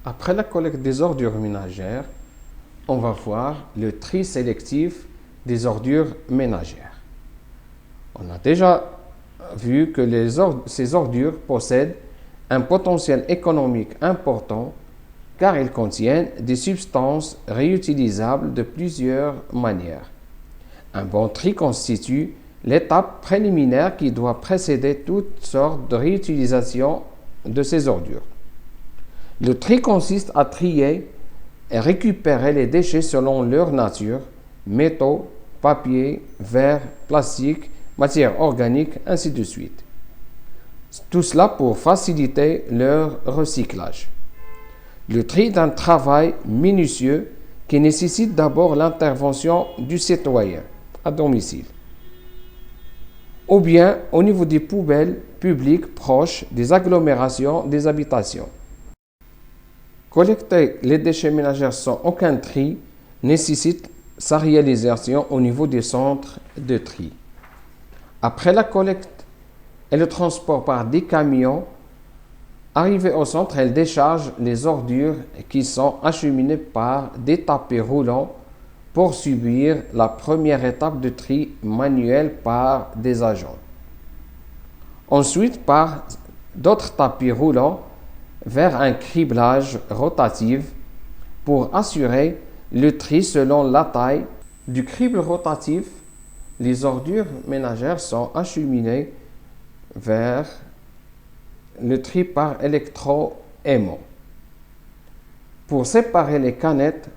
Après la collecte des ordures ménagères, on va voir le tri sélectif des ordures ménagères. On a déjà vu que ces ordures possèdent un potentiel économique important car elles contiennent des substances réutilisables de plusieurs manières. Un bon tri constitue l'étape préliminaire qui doit précéder toutes sortes de réutilisation de ces ordures. Le tri consiste à trier et récupérer les déchets selon leur nature, métaux, papier, verre, plastique, matières organiques, ainsi de suite. Tout cela pour faciliter leur recyclage. Le tri est un travail minutieux qui nécessite d'abord l'intervention du citoyen à domicile, ou bien au niveau des poubelles publiques proches des agglomérations des habitations. Collecter les déchets ménagers sans aucun tri nécessite sa réalisation au niveau des centres de tri. Après la collecte et le transport par des camions, arrivés au centre, elles déchargent les ordures qui sont acheminées par des tapis roulants pour subir la première étape de tri manuel par des agents. Ensuite, par d'autres tapis roulants vers un criblage rotatif pour assurer le tri selon la taille du crible rotatif. Les ordures ménagères sont acheminées vers le tri par électroaimant. Pour séparer les canettes,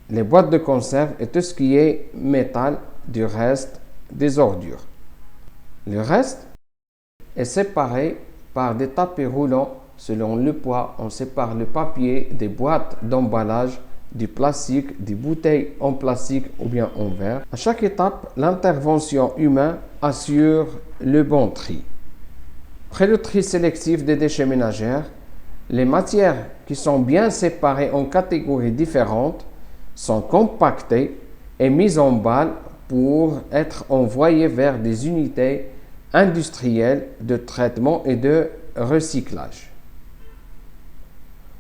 les boîtes de conserve et tout ce qui est métal du reste des ordures. Le reste est séparé par des tapis roulants selon le poids. On sépare le papier des boîtes d'emballage, du plastique, des bouteilles en plastique ou bien en verre. À chaque étape, l'intervention humaine assure le bon tri. Après le tri sélectif des déchets ménagers, les matières qui sont bien séparées en catégories différentes sont compactées et mises en balle pour être envoyées vers des unités industrielles de traitement et de recyclage.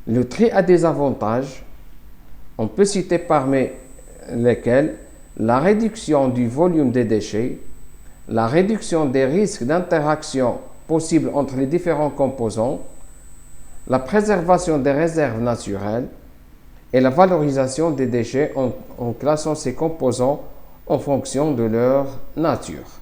Le tri a des avantages. On peut citer parmi lesquels la réduction du volume des déchets, la réduction des risques d'interaction possibles entre les différents composants, la préservation des réserves naturelles et la valorisation des déchets en classant ces composants en fonction de leur nature.